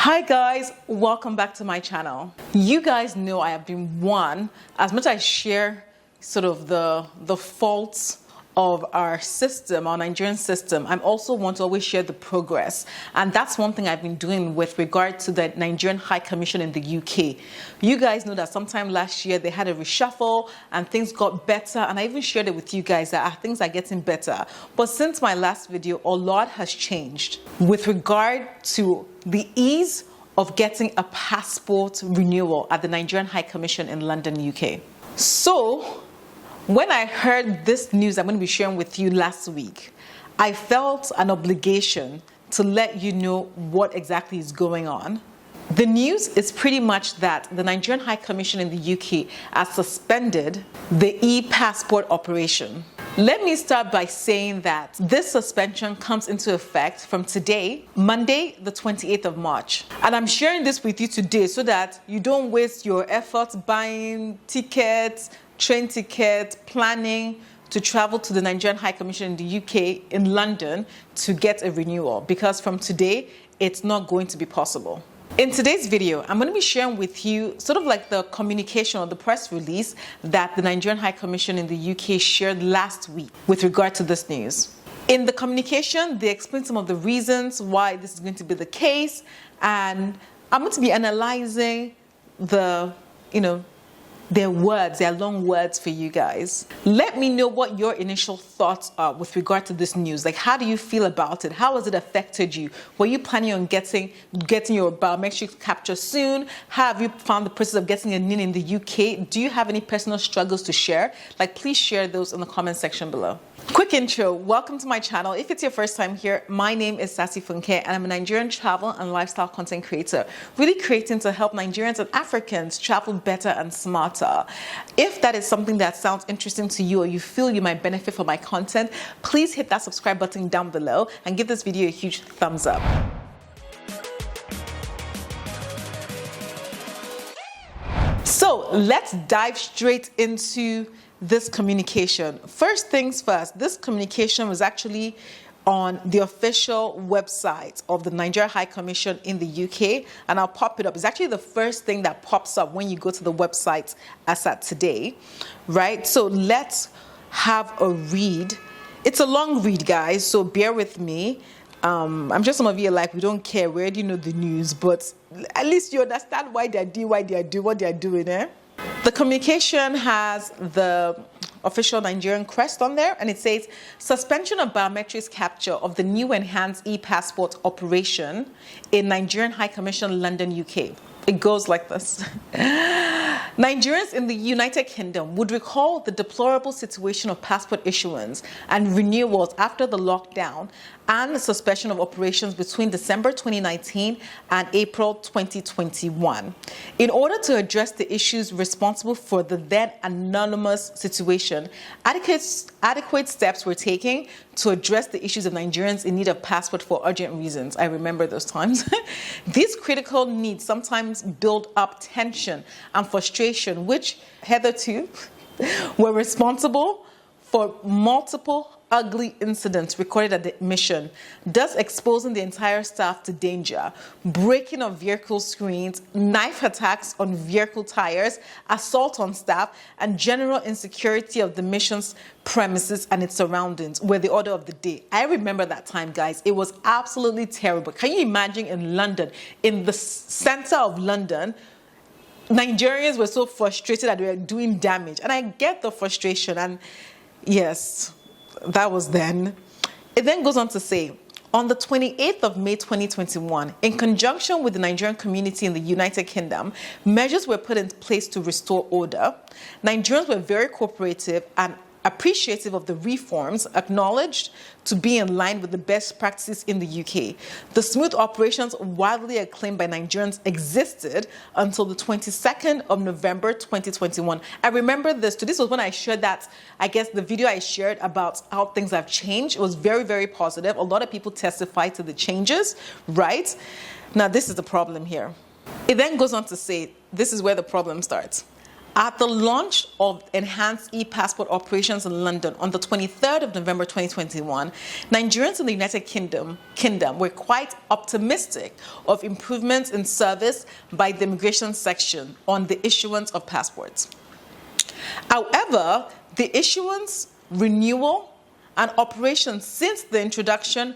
Hi guys, welcome back to my channel. You guys know I have been one, as much as I share sort of the faults of our system, our Nigerian system, I'm also one to always share the progress. And that's one thing I've been doing with regard to the Nigerian High Commission in the UK. You guys know that sometime last year they had a reshuffle and things got better, and I even shared it with you guys that things are getting better. But since my last video, a lot has changed with regard to the ease of getting a passport renewal at the Nigerian High Commission in London, UK. So, when I heard this news I'm going to be sharing with you last week, I felt an obligation to let you know what exactly is going on. The news is pretty much that the Nigerian High Commission in the UK has suspended the e-passport operation. Let me start by saying that this suspension comes into effect from today, Monday, the 28th of March. And I'm sharing this with you today so that you don't waste your efforts buying tickets, train tickets, planning to travel to the Nigerian High Commission in the UK in London to get a renewal, because from today, it's not going to be possible. In today's video, I'm going to be sharing with you sort of like the communication or the press release that the Nigerian High Commission in the UK shared last week with regard to this news. In the communication, they explain some of the reasons why this is going to be the case, and I'm going to be analyzing their words, their long words for you guys. Let me know what your initial thoughts are with regard to this news. Like, how do you feel about it? How has it affected you? Were you planning on getting your biometric capture soon? How have you found the process of getting a NIN in the UK? Do you have any personal struggles to share? Like, please share those in the comment section below. Quick intro, welcome to my channel. If it's your first time here, my name is Sassy Funke and I'm a Nigerian travel and lifestyle content creator, really creating to help Nigerians and Africans travel better and smarter. If that is something that sounds interesting to you or you feel you might benefit from my content, please hit that subscribe button down below and give this video a huge thumbs up. So let's dive straight into this communication. First things first, this communication was actually on the official website of the Nigeria High Commission in the UK, and I'll pop it up. It's actually the first thing that pops up when you go to the website as at today, right? So let's have a read. It's a long read, guys, so bear with me. I'm sure some of you are like, we don't care, we already know the news, but at least you understand why they're doing what they're doing, eh? The communication has the official Nigerian crest on there, and it says, suspension of biometrics capture of the new enhanced e-passport operation in Nigerian High Commission, London, UK. It goes like this. Nigerians in the United Kingdom would recall the deplorable situation of passport issuance and renewals after the lockdown and the suspension of operations between December 2019 and April 2021. In order to address the issues responsible for the then anonymous situation, adequate steps were taken to address the issues of Nigerians in need of passport for urgent reasons. I remember those times. These critical needs sometimes build up tension and frustration, which hitherto were responsible for multiple ugly incidents recorded at the mission, thus exposing the entire staff to danger, breaking of vehicle screens, knife attacks on vehicle tires, assault on staff, and general insecurity of the mission's premises and its surroundings were the order of the day. I remember that time, guys. It was absolutely terrible. Can you imagine in London, in the center of London, Nigerians were so frustrated that they were doing damage. And I get the frustration, and yes, that was then. It then goes on to say, on the 28th of May 2021, in conjunction with the Nigerian community in the United Kingdom, measures were put in place to restore order. Nigerians were very cooperative and appreciative of the reforms acknowledged to be in line with the best practices in the UK. The smooth operations widely acclaimed by Nigerians existed until the 22nd of November 2021. I remember this. So this was when I shared that, I guess the video I shared about how things have changed. It was very, very positive. A lot of people testified to the changes, right? Now, this is the problem here. It then goes on to say, this is where the problem starts. At the launch of enhanced e-passport operations in London on the 23rd of November 2021, Nigerians in the United Kingdom were quite optimistic of improvements in service by the immigration section on the issuance of passports. However, the issuance, renewal, and operation since the introduction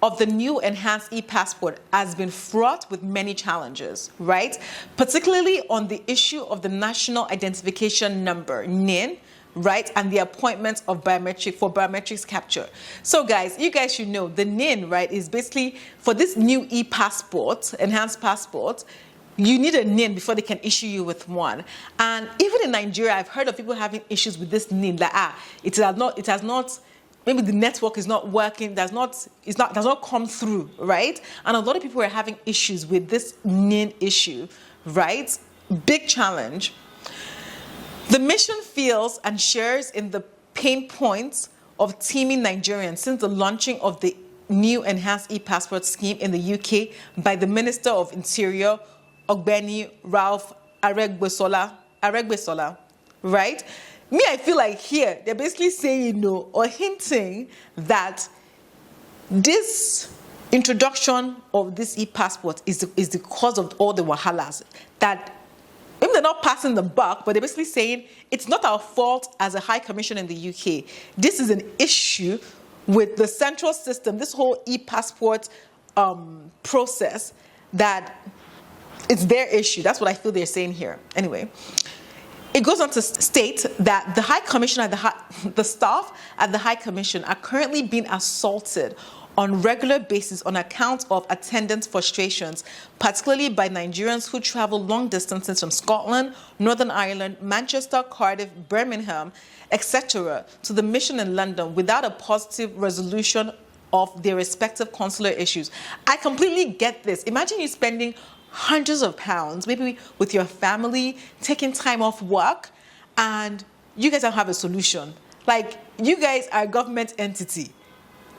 of the new enhanced e-passport has been fraught with many challenges, right? Particularly on the issue of the National Identification Number, NIN, right? And the appointment of biometrics capture. So guys, you guys should know the NIN, right, is basically for this new e-passport, enhanced passport, you need a NIN before they can issue you with one. And even in Nigeria, I've heard of people having issues with this NIN, like, it has not, maybe the network is not working, does not come through, right? And a lot of people are having issues with this NIN issue, right? Big challenge. The mission feels and shares in the pain points of teeming Nigerians since the launching of the new enhanced e-passport scheme in the UK by the Minister of Interior, Ogbeni Ralph Aregbesola, right? Me, I feel like here, they're basically saying or hinting that this introduction of this e-passport is the cause of all the wahalas. That maybe they're not passing the buck, but they're basically saying it's not our fault as a High Commission in the UK. This is an issue with the central system, this whole e-passport process, that it's their issue. That's what I feel they're saying here. Anyway. It goes on to state that the High Commissioner, the staff at the High Commission are currently being assaulted on regular basis on account of attendance frustrations, particularly by Nigerians who travel long distances from Scotland, Northern Ireland, Manchester, Cardiff, Birmingham, etc. to the mission in London without a positive resolution of their respective consular issues. I completely get this. Imagine you spending hundreds of pounds, maybe with your family, taking time off work, and you guys don't have a solution. Like, you guys are a government entity.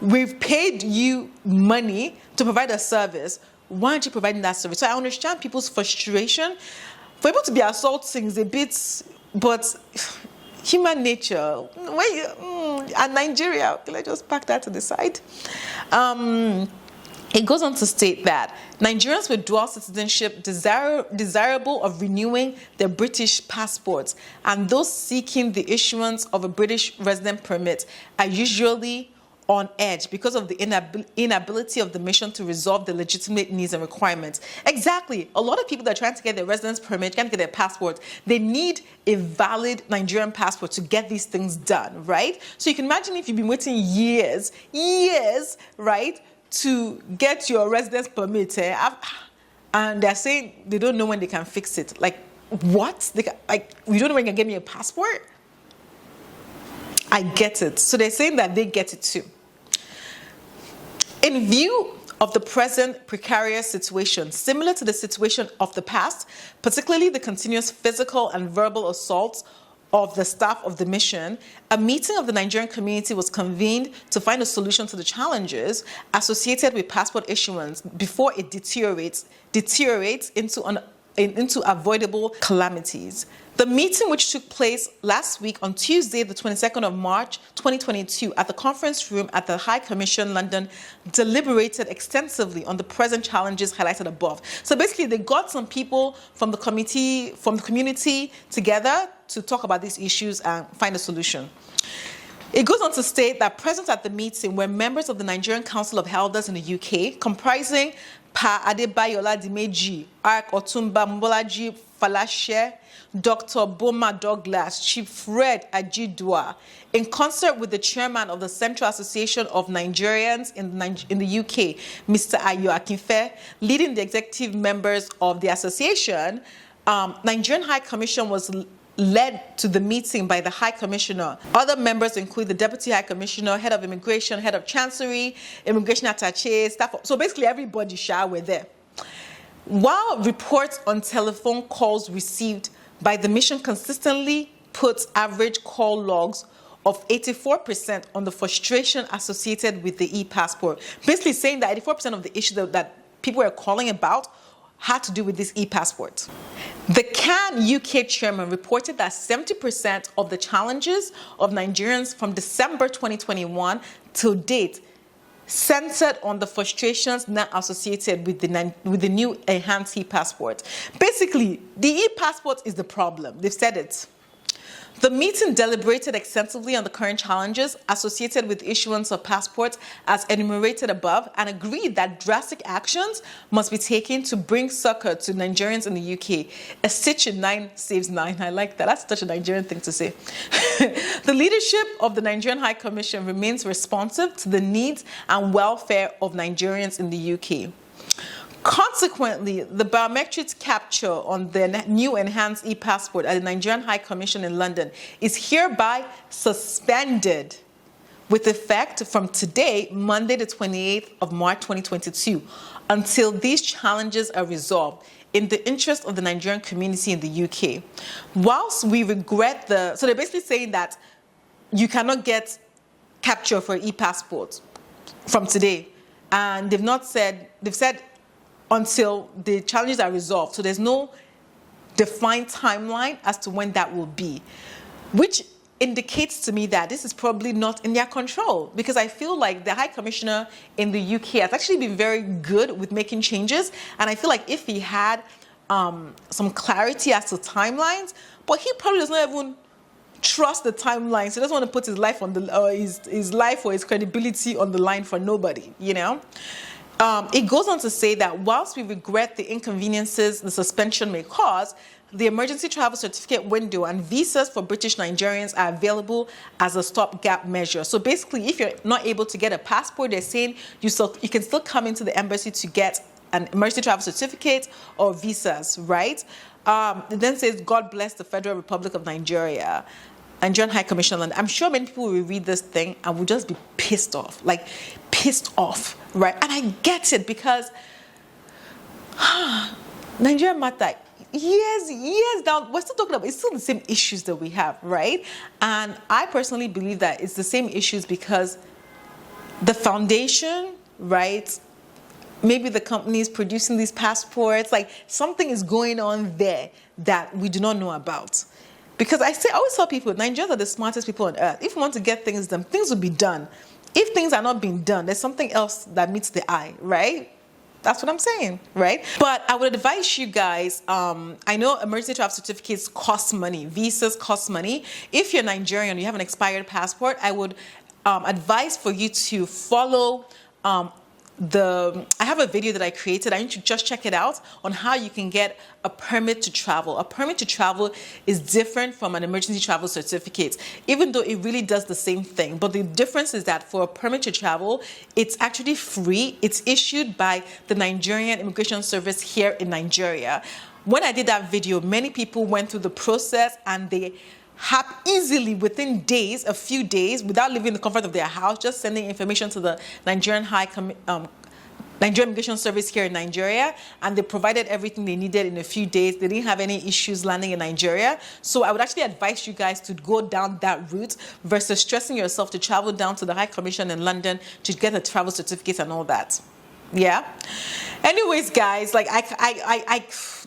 We've paid you money to provide a service. Why aren't you providing that service? So I understand people's frustration. For people to be assaulting is a bit, but human nature. And Nigeria, let's just pack that to the side. It goes on to state that Nigerians with dual citizenship desirable of renewing their British passports and those seeking the issuance of a British resident permit are usually on edge because of the inability of the mission to resolve the legitimate needs and requirements. Exactly. A lot of people that are trying to get their residence permit, trying to get their passport, they need a valid Nigerian passport to get these things done, right? So you can imagine if you've been waiting years, right, to get your residence permit, and they're saying they don't know when they can fix it. Like, what? We don't know when you can get me a passport? I get it. So they're saying that they get it too. In view of the present precarious situation, similar to the situation of the past, particularly the continuous physical and verbal assaults of the staff of the mission, a meeting of the Nigerian community was convened to find a solution to the challenges associated with passport issuance before it deteriorates into avoidable calamities. The meeting, which took place last week on Tuesday, the 22nd of March, 2022, at the conference room at the High Commission, London, deliberated extensively on the present challenges highlighted above. So basically, they got some people from the community together to talk about these issues and find a solution. It goes on to state that present at the meeting were members of the Nigerian Council of Elders in the UK, comprising Pa Adebayola Dimeji, Ark Otumba Mbolaji Falashe, Dr. Boma Douglas, Chief Fred Ajidua, in concert with the chairman of the Central Association of Nigerians in the UK, Mr. Ayo Akinfe, leading the executive members of the association. Nigerian High Commission was led to the meeting by the High Commissioner. Other members include the Deputy High Commissioner, Head of Immigration, Head of Chancery, Immigration Attaché, staff. So basically everybody were there. While reports on telephone calls received by the mission consistently put average call logs of 84% on the frustration associated with the e-passport, basically saying that 84% of the issue that people are calling about had to do with this e-passport. The CAN UK chairman reported that 70% of the challenges of Nigerians from December 2021 till date centered on the frustrations now associated with the new enhanced e-passport. Basically, the e-passport is the problem. They've said it. The meeting deliberated extensively on the current challenges associated with issuance of passports as enumerated above and agreed that drastic actions must be taken to bring succor to Nigerians in the UK. A stitch in 9 saves 9. I like that. That's such a Nigerian thing to say. The leadership of the Nigerian High Commission remains responsive to the needs and welfare of Nigerians in the UK. Consequently, the biometric capture on the new enhanced e-passport at the Nigerian High Commission in London is hereby suspended with effect from today, Monday the 28th of March 2022, until these challenges are resolved in the interest of the Nigerian community in the UK. Whilst we regret so they're basically saying that you cannot get capture for e-passport from today. And they've said until the challenges are resolved. So there's no defined timeline as to when that will be, which indicates to me that this is probably not in their control, because I feel like the High Commissioner in the UK has actually been very good with making changes. And I feel like if he had some clarity as to timelines, but he probably does not even trust the timeline. So he doesn't want to put his life on his life or his credibility on the line for nobody, you know? It goes on to say that whilst we regret the inconveniences the suspension may cause, the emergency travel certificate window and visas for British Nigerians are available as a stopgap measure. So basically, if you're not able to get a passport, they're saying you can still come into the embassy to get an emergency travel certificate or visas, right? It then says, God bless the Federal Republic of Nigeria. Nigerian High Commission. I'm sure many people will read this thing and will just be pissed off, right? And I get it, because Nigeria matter, years down, we're still talking about, it's still the same issues that we have, right? And I personally believe that it's the same issues because the foundation, right? Maybe the companies producing these passports, like something is going on there that we do not know about. Because I always tell people, Nigerians are the smartest people on earth. If you want to get things done, things will be done. If things are not being done, there's something else that meets the eye, right? That's what I'm saying, right? But I would advise you guys, I know emergency travel certificates cost money, visas cost money. If you're Nigerian, you have an expired passport, I would advise for you to follow I have a video that I created. I need you to just check it out on how you can get a permit to travel. A permit to travel is different from an emergency travel certificate, even though it really does the same thing. But the difference is that for a permit to travel, it's actually free. It's issued by the Nigerian Immigration Service here in Nigeria. When I did that video, many people went through the process and they have easily, within days, a few days, without leaving the comfort of their house, just sending information to the Nigerian Nigerian Immigration Service here in Nigeria, and they provided everything they needed in a few days. They didn't have any issues landing in Nigeria. So I would actually advise you guys to go down that route versus stressing yourself to travel down to the High Commission in London to get a travel certificate and all that. Yeah. Anyways, guys, like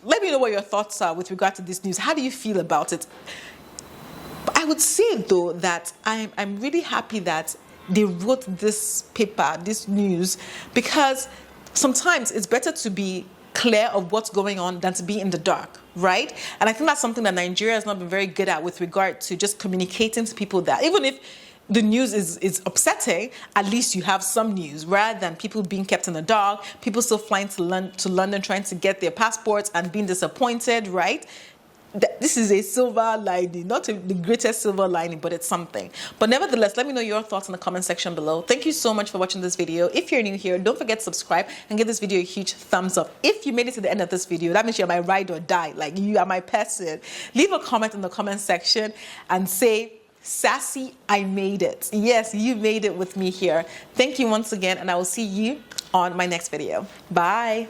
let me know what your thoughts are with regard to this news. How do you feel about it? I would say, though, that I'm really happy that they wrote this paper, this news, because sometimes it's better to be clear of what's going on than to be in the dark, right? And I think that's something that Nigeria has not been very good at with regard to just communicating to people that even if the news is upsetting, at least you have some news, rather than people being kept in the dark, people still flying to London trying to get their passports and being disappointed, right? This is a silver lining, not the greatest silver lining, but it's something. But nevertheless, let me know your thoughts in the comment section below. Thank you so much for watching this video. If you're new here, don't forget to subscribe and give this video a huge thumbs up. If you made it to the end of this video, that means you're my ride or die, like you are my person. Leave a comment in the comment section and say, Sassy, I made it. Yes, you made it with me here. Thank you once again, and I will see you on my next video. Bye.